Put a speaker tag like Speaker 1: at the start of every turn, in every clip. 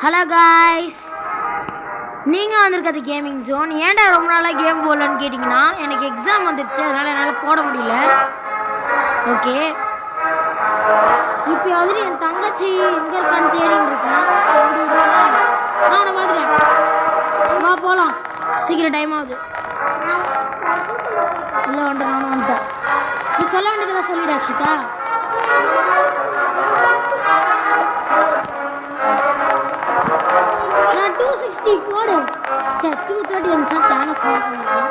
Speaker 1: Hello guys, நீங்கள் வந்திருக்கிறது gaming zone. ஏன்டா ரொம்ப நாளாக கேம் போடலன்னு கேட்டிங்கன்னா, எனக்கு எக்ஸாம் வந்துடுச்சு, அதனால் என்னால் போட முடியல. ஓகே, இப்போ வந்துட்டு என் தங்கச்சி எங்கே இருக்கான்னு தேடின்னு இருக்கேன். எப்படி இருக்கா? நான் பார்த்துட்டேன். வா போகலாம், சீக்கிரம் டைம் ஆகுது. இல்லை வந்துட்டேன், நானும் வந்துட்டேன். சரி, சொல்ல வேண்டியதெல்லாம் சொல்லிடு அக்ஷிதா. நான் 260 போடு. சரி 230 வந்து சேனல் ஸ்மார்ட் பண்ணிருக்கோம்.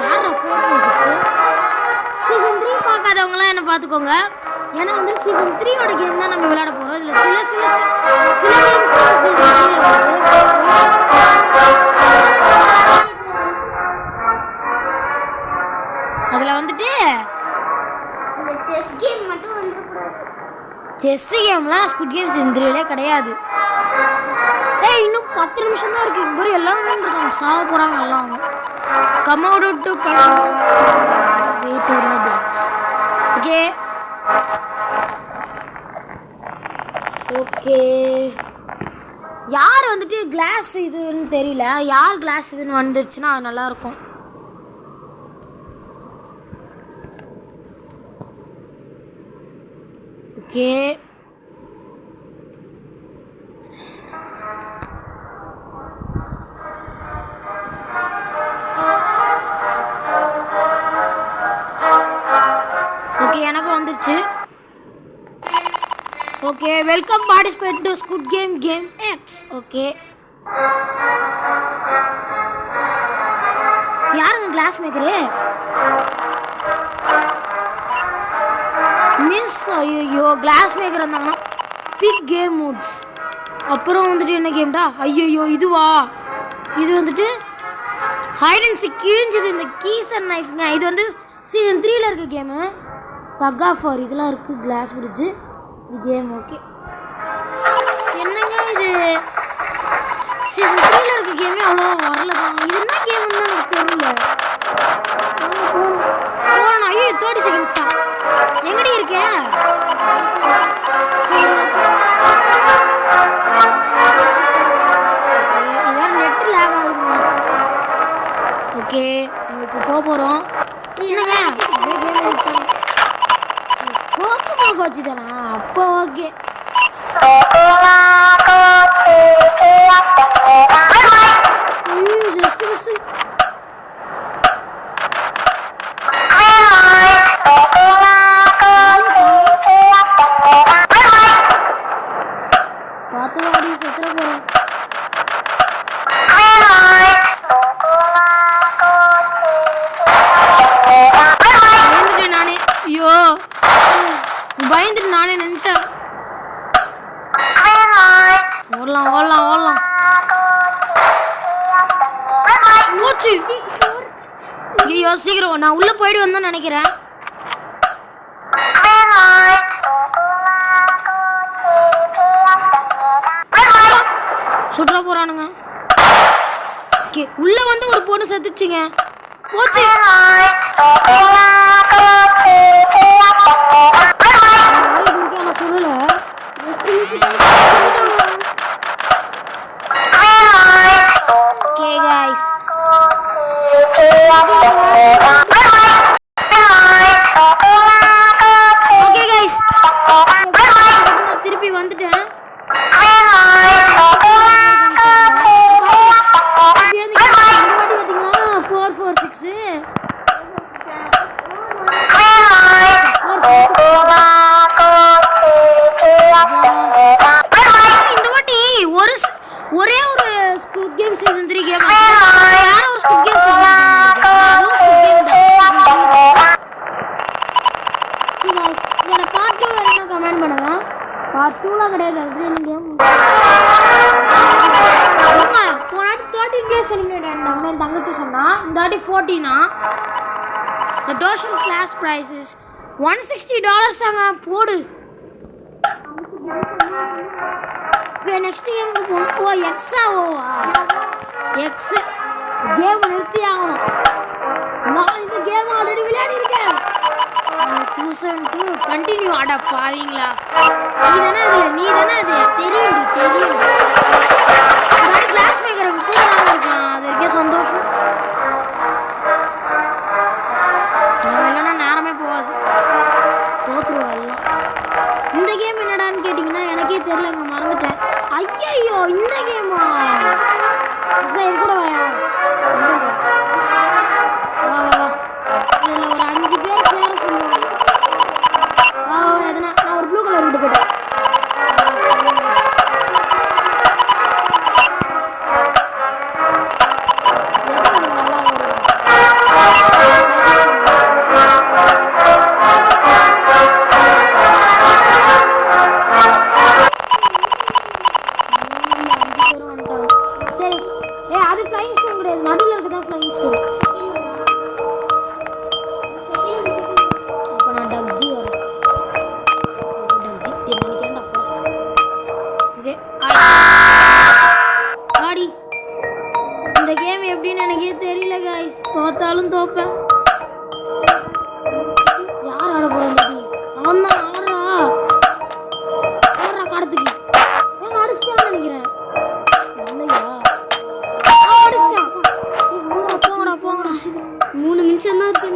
Speaker 1: யாரா 4.6 சீசன் 3 பார்க்காதவங்களாம் என்ன பார்த்துக்கோங்க. ஏன்னா வந்து சீசன் 3 ஓட கேம் தான் நம்ம விளையாட போகிறோம். இதில் சில கேம்ஸ் சீசன் 3ல வருது. அதில் வந்துட்டு
Speaker 2: இந்த செஸ் கேம் மட்டும் வந்துடக்கூடாது.
Speaker 1: செஸ் கேம்லாம் ஸ்குட் கேம் சீசன் 3லே கிடையாது. இன்னும் 10 நிமிஷம் தான் இருக்கு. இங்கே எல்லாம் இருக்காங்க, சாவ போறாங்க எல்லாம். அவங்க come out to wait to Roblox. Okay okay, யார் வந்துட்டு கிளாஸ் இதுன்னு தெரியல. யார் கிளாஸ் இதுன்னு வந்துருச்சுன்னா அது நல்லா இருக்கும். ஓகே, ஓகே எனக்கு வந்துருச்சு. Okay, welcome participate to ஸ்குட் game game X. Okay, யாருங்க கிளாஸ் மேக்கரு? மிஸ். ஐயோ, கிளாஸ் மேக்கர் வந்தாங்கன்னா பிக் கேம் மூட்ஸ். அப்புறம் வந்துட்டு என்ன கேம்டா? ஐயோ, இதுவா? இது வந்துட்டு ஹைட் அண்ட் சீக் கிழிஞ்சது. இந்த கீஸ் அண்ட் நைஃப்ங்க. இது வந்து சீசன் 3ல இருக்க கேமு. தக் ஆஃப் வார் இதெல்லாம் இருக்கு. கிளாஸ் பிரிட்ஜு இது கேம். ஓகே, என்னங்க இது சீசன் 3ல இருக்க கேமே அவ்வளோ வரல தான். இது என்ன கேம்னு தான் எனக்கு தெரியல. போகணும். ஐயோ 30 செகண்ட்ஸ் தான். எங்கடி இருக்கேன்? சரி ஓகே, வேறு நெட்டு லேக் ஆகுதுங்க. ஓகே, நம்ம இப்போ போக போகிறோம். என்னங்க கோக்கு கோச்சு தானா? அப்போ ஓகே. Just miss. பார்த்து வாடி, செத்துற போறேன். நானே ஐயோ பயந்துட்டு நானே நின்ட்டேன். ஓடலாம். ஐயோ சீக்கிரம், நான் உள்ள போயிட்டு வந்தேன்னு நினைக்கிறேன். சுற்ற போறானுங்க. உள்ள வந்து ஒரு பொண்ணு செத்துச்சுங்க. போச்சு. சொல்லல, just miss. Okay guys, okay guys, திருப்பி வந்துட்டேன். ஒரே ஒரு ஸ்குட் கேம் சீசன் 3 கேம். யாரோ ஒரு ஸ்குட் கேம் சீசன் 3 இதோட பார்ட் 2 வேணும்னா கமெண்ட் பண்ணுங்க. பார்ட் 2லாம் கிடையாது, அப்படியே கேம். போனாட்டி 13 பிளேஸ் எலிமினேட் ஆகிட்டாங்கன்னு என் தங்கச்சி சொன்னா. இந்த வாட்டி 14. The total class price is $160 ஆங்க. போடு. நெக்ஸ்ட் கேமுக்கு போகும். ஓ எக்ஸாவோவா? எக்ஸ் கேம் நிறுத்தி ஆகணும். நான் இந்த கேம் ஆல்ரெடி விளையாடி இருக்கேன். Chosen to continue. அட பாவீங்களா, நீ தானே அது தெரியும். ஐயோ இந்த கேமா என் கூட வாயா எங்க இருக்க? வா வா வா இதுல ஒரு 5 பேர் சேர சொல்லுவாங்க. எதனா நான் ஒரு ப்ளூ கலர் விட்டு போயிட்டேன். இந்த கேம் எப்படின்னு எனக்கே தெரியல गाइस. தோத்தாலும் தோப்பேன். யார் ஆட போறா இந்த டீம்? அவன் தான் ஆடுறா. ஆடுறா கடத்துக்கு. எங்க அடிச்சிட்டான்னு நினைக்கிறேன். இல்லையா? அடிச்சிட்டான். போங்கடா போங்கடா.
Speaker 2: 3 நிமிஷம் தான் இருக்கு.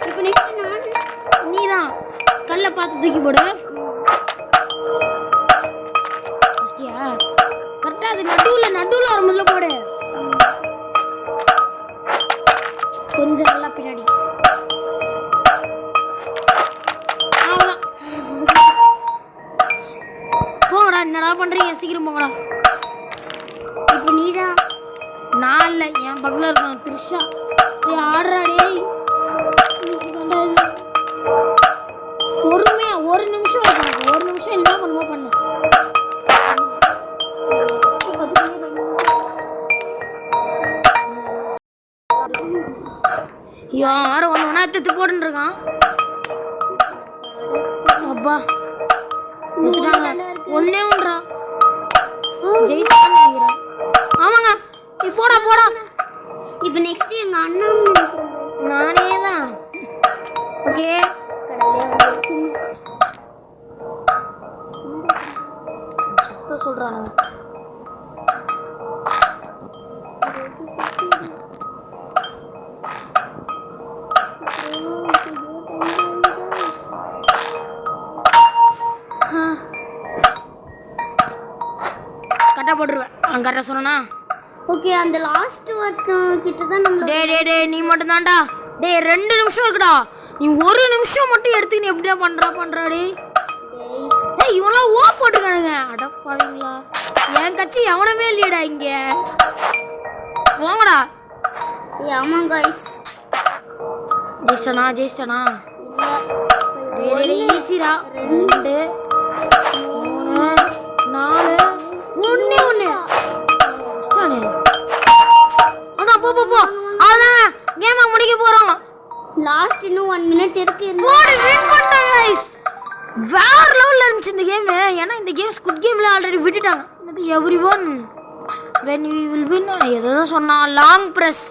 Speaker 2: இப்போ நெக்ஸ்ட் நான்.
Speaker 1: நீதான் கல்ல பார்த்து தூக்கி போடு. கஷ்டியா? கரெக்டா அது நடுவுல ஒரு முதல்ல போடு. கொஞ்சம் நல்லா பின்னாடி. போங்கடா என்னடா பண்றீங்க சீக்கிரம் போங்கடா.
Speaker 2: இப்போ நீதான்.
Speaker 1: நான் இல்ல என் பக்கத்துல இருக்கான் த்ரிஷா. டேய் ஆடுறா டேய். பொறுமையா 1 நிமிஷம் இருக்கு. 1 நிமிஷம் என்ன பண்ணுமோ பண்ணு. யாரும் ஒண்ணு எடுத்து போட்டுன்னு இருக்கான். அப்பா எடுத்துட்டாங்க. ஒன்னே ஒன்றா ஜெயிச்சான்னு நினைக்கிறேன். ஆமாங்க நீ போடா போடா.
Speaker 2: இப்போ நெக்ஸ்ட் எங்க அண்ணான்னு நினைக்கிறேன்.
Speaker 1: நானே தான். ஓகே
Speaker 2: கடையிலே வந்து
Speaker 1: சுத்த சொல்றானுங்க. கரெக்டா போட்டுருவேன். நான் கரெக்டா சொன்னா
Speaker 2: ஓகே. அந்த லாஸ்ட் ஒருத்தன் கிட்ட தான் நம்ம.
Speaker 1: டேய் நீ மட்டும் தான்டா. டேய் 2 நிமிஷம் இருக்குடா. நீ 1 நிமிஷம் மட்டும் எடுத்து நீ எப்படியா பண்றா டேய். டேய் இவெல்லாம் ஓ போட்டுருக்கானுங்க. அடப்பாவீங்களா? என் கட்சி எவனுமே இல்லையடா இங்க. போங்கடா.
Speaker 2: ஆமா गाइस.
Speaker 1: ஜெயிச்சிட்டானா? இல்ல ஈஸிடா. 2 3 4 1 ஸ்டானே. அதான் போ. அதான் கேம் முடிக்க போறோம்.
Speaker 2: லாஸ்ட் இன்னும் 1 மினிட் இருக்கு.
Speaker 1: போடு வின் பண்ணிட்டோம் गाइस. வேற லெவல்ல இருந்துச்சு இந்த கேம். ஏன்னா இந்த கேம் ஸ்குட் கேம்ல ஆல்ரெடி விட்டுட்டாங்க. இது everyone when we will win ஏதோ சொன்னா லாங் பிரஸ்.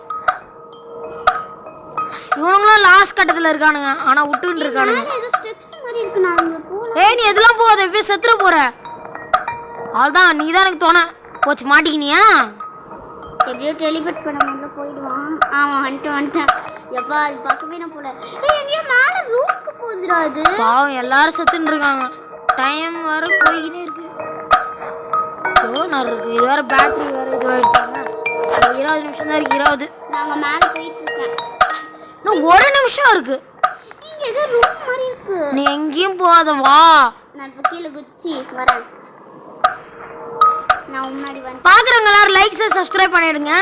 Speaker 1: இவனுங்களும் லாஸ்ட் கட்டத்துல இருக்கானுங்க. ஆனா விட்டுட்டு இருக்கானுங்க.
Speaker 2: ஏதோ ஸ்டெப்ஸ் மாதிரி இருக்கு. நான் அங்க போலாம்.
Speaker 1: ஏய் நீ எதெல்லாம் போகாத. போய் செத்துற போற. அதான் நீ தான் எனக்கு தோண போச்சு. மாட்டிக்கினியா?
Speaker 2: எப்படியோ டெலிபோர்ட் பண்ண முடியல போயிடுவான். ஆமா வந்துட்டேன். எப்பா அது பக்கமே நான் போல. ஏய் எங்கேயோ மேல ரூமுக்கு போகுதுடா அது.
Speaker 1: பாவம் எல்லாரும் செத்துன்னு இருக்காங்க. டைம் வர போய்கிட்டே இருக்கு. எவ்வளோ நேரம் இருக்கு? இது வேற பேட்டரி வேற இதுவாயிடுச்சுங்க. 20 நிமிஷம் தான் இருக்கு. 20
Speaker 2: நாங்க மேல போயிட்டு இருக்கேன்.
Speaker 1: இன்னும் 1 நிமிஷம் இருக்கு.
Speaker 2: இங்க ஏதோ ரூம் மாதிரி இருக்கு.
Speaker 1: நீ எங்கேயும் போகாத வா.
Speaker 2: நான் இப்ப கீழே குச்சி வரேன். நான் முன்னாடி வந்து
Speaker 1: பாக்குறவங்க எல்லாரும் லைக் சப்ஸ்கிரைப் பண்ணிடுங்க.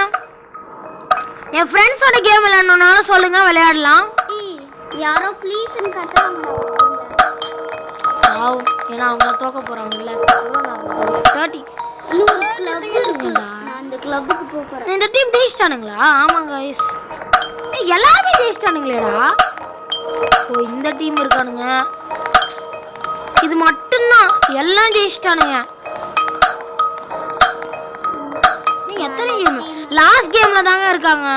Speaker 1: என் ஃப்ரெண்ட்ஸோட கேம் விளையாடணும்னாலும் சொல்லுங்க விளையாடலாம்.
Speaker 2: யாரோ ப்ளீஸ்ன்னு கத்துறாங்க.
Speaker 1: ஆவும் ஏன்னா அவங்கள தோக்க போறாங்கல்ல. 30
Speaker 2: இன்னொரு கிளப் இருக்குடா. நான் அந்த கிளப்புக்கு போக போறேன்.
Speaker 1: இந்த டீம் ஜெயிச்சிட்டானுங்களா? ஆமாங்க गाइस. எல்லாமே ஜெயிச்சிட்டானுங்களேடா. ஓ இந்த டீம் இருக்கானுங்க. இது மட்டும்தான் எல்லாம் ஜெயிச்சிட்டானுங்க. நீங்க எத்தனை கேம்? லாஸ்ட் கேம்ல தாங்க இருக்காங்க.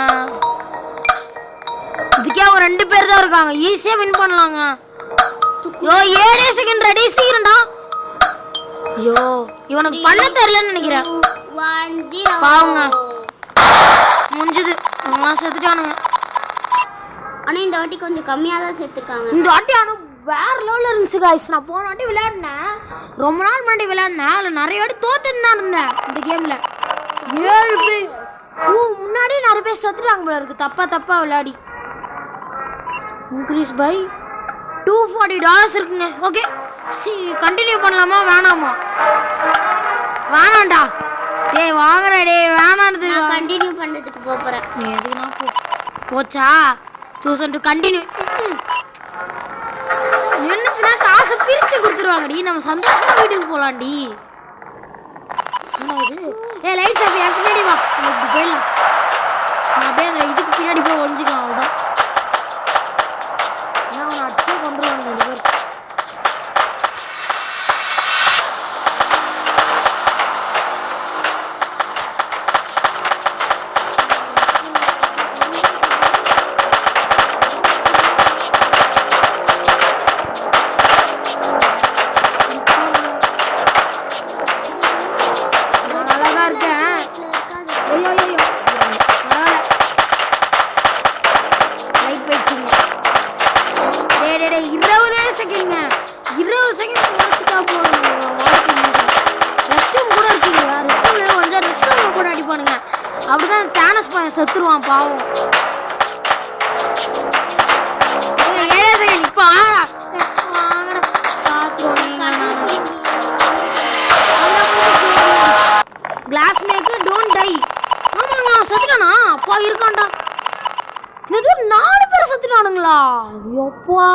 Speaker 1: இதுக்கே அவங்க 2 பேர் தான் இருக்காங்க. ஈஸியா வின் பண்ணலாங்க. யோ 7 செகண்ட் ரெடி சீக்கிரம்டா. யோ இவனுக்கு பண்ண தெரியலன்னு நினைக்கிறேன்.
Speaker 2: 1-0
Speaker 1: பாவங்க முடிஞ்சது. அவங்களாம் செத்துட்டானுங்க.
Speaker 2: ஆனா இந்த வாட்டி கொஞ்சம் கம்மியா தான் சேர்த்துருக்காங்க.
Speaker 1: இந்த வாட்டி ஆனா வேற லெவலில் இருந்துச்சு காய்ஸ். நான் போன வாட்டி விளையாடினேன், ரொம்ப நாள் முன்னாடி விளையாடினேன். அதில் நிறைய வாட்டி தோத்துன்னு தான் இருந்தேன் இந்த கேமில். 7 பேர் முன்னாடி நிறைய பேர் செத்துட்டாங்க போல இருக்கு தப்பா விளையாடி. இன்க்ரீஸ் பை $240 இருக்குங்க. ஓகே கண்டினியூ பண்ணலாமா வேணாமா? வேணாண்டா டேய் வாங்குறா டேய் வேணானது.
Speaker 2: நான் கண்டினியூ பண்ணுறதுக்கு போகிறேன்.
Speaker 1: நீ எதுக்குன்னா போச்சா சூசன் டு கண்டினியூ. நின்றுச்சுன்னா காசை பிரித்து கொடுத்துருவாங்கடி, நம்ம சந்தோஷமா வீட்டுக்கு போகலாம்டி. என்ன இது? லைட் சாப்பி எனக்கு பின்னாடி வா, இப்படி போயிடலாம். நான் அப்படியே அந்த இதுக்கு பின்னாடி போய் ஒழிஞ்சிக்கலாம். அவ்வளோதான். ஏன்னா அவனை அடிச்சே கொண்டுருவாங்க 2 பேர். அப்படிதான் தேனஸ் பையன் செத்துருவான் பாவம். Class maker don't die. ஆமாங்க செத்துட்டானா? அப்பா இருக்கான்டா. என்னது 4 பேர் செத்துட்டானுங்களா? ஐயோப்பா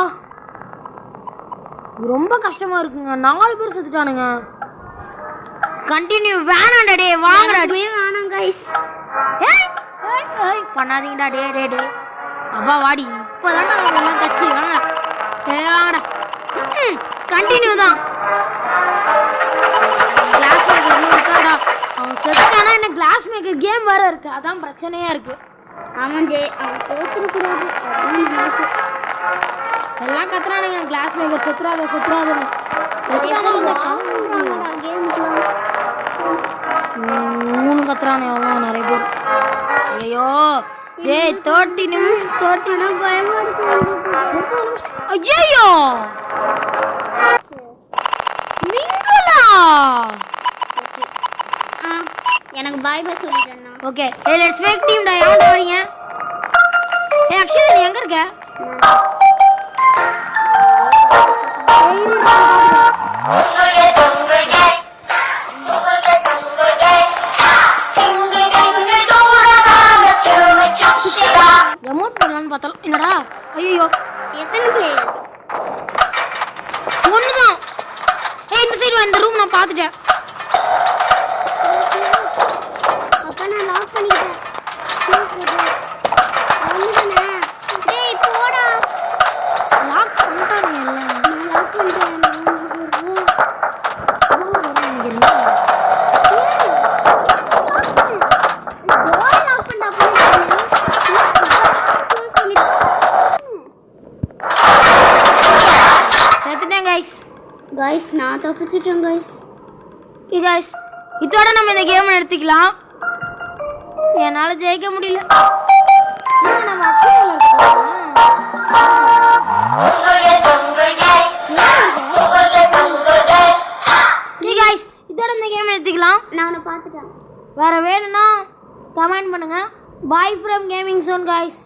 Speaker 1: ரொம்ப கஷ்டமா இருக்குங்க. 4 பேர் செத்துட்டானுங்க. கண்டினியூ வேணாண்டா டே வாங்கடா டே.
Speaker 2: வேணாம் கைஸ்.
Speaker 1: ஏய் பண்ணாதீங்கடா டே. அப்பா வாடி இப்போதான்டா எல்லாம் கட்சி வாங்கடா வாங்கடா. கண்டினியூ தான். கிளாஸ் மேக்கர் இன்னும் இருக்காடா. அவன் செத்துட்டானா என்ன கிளாஸ் மேக்கர் கேம் வேற இருக்கு, அதான் பிரச்சனையா இருக்கு.
Speaker 2: அவன் தோத்துடக்கூடாது, அதான் நம்மளுக்கு.
Speaker 1: எல்லாம் கத்துறானுங்க கிளாஸ் மேக்கர் செத்துறாதுன்னு. செத்துறாங்க கத்துறானே அவ்வளோ நிறைய பேர். ஐயோ டேய் 30
Speaker 2: பயமா இருக்கு.
Speaker 1: 30 நிமிஷம். ஐயோ மிங்களா.
Speaker 2: எனக்கு பாய் பாய் சொல்லிட்டேன்னா.
Speaker 1: ஓகே லெட்ஸ் மேக் டீம் டா. யாரா வரீங்க? அக்ஷய் நீ எங்க இருக்க? எமோட் பண்ணலான்னு பார்த்தாலும் என்னடா. ஐயோ
Speaker 2: எத்தனை பிளேயர்ஸ்?
Speaker 1: ஒண்ணுதான். இந்த சைடு இந்த ரூம் நான் பார்த்துட்டேன்.
Speaker 2: அப்பா நான் லாக் பண்ணிட்டேன். ஒண்ணுதானே? டேய் போடா.
Speaker 1: லாக் பண்ணிட்டானுங்க எல்லாம்.
Speaker 2: நான் லாக் பண்ணிட்டேன். गाइस நான் தப்பிச்சிட்டேன் गाइस.
Speaker 1: गाइस இதோட நம்ம இந்த கேம் எடுத்துக்கலாம். என்னால ஜெயிக்க முடியல. இங்க நம்ம அக்ஷயால இருக்கோம். गाइस இதோட இந்த கேம் எடுத்துக்கலாம்.
Speaker 2: நான் உன்னை பார்த்துட்டேன்.
Speaker 1: வேற வேணும்னா கமெண்ட் பண்ணுங்க. By from gaming zone guys.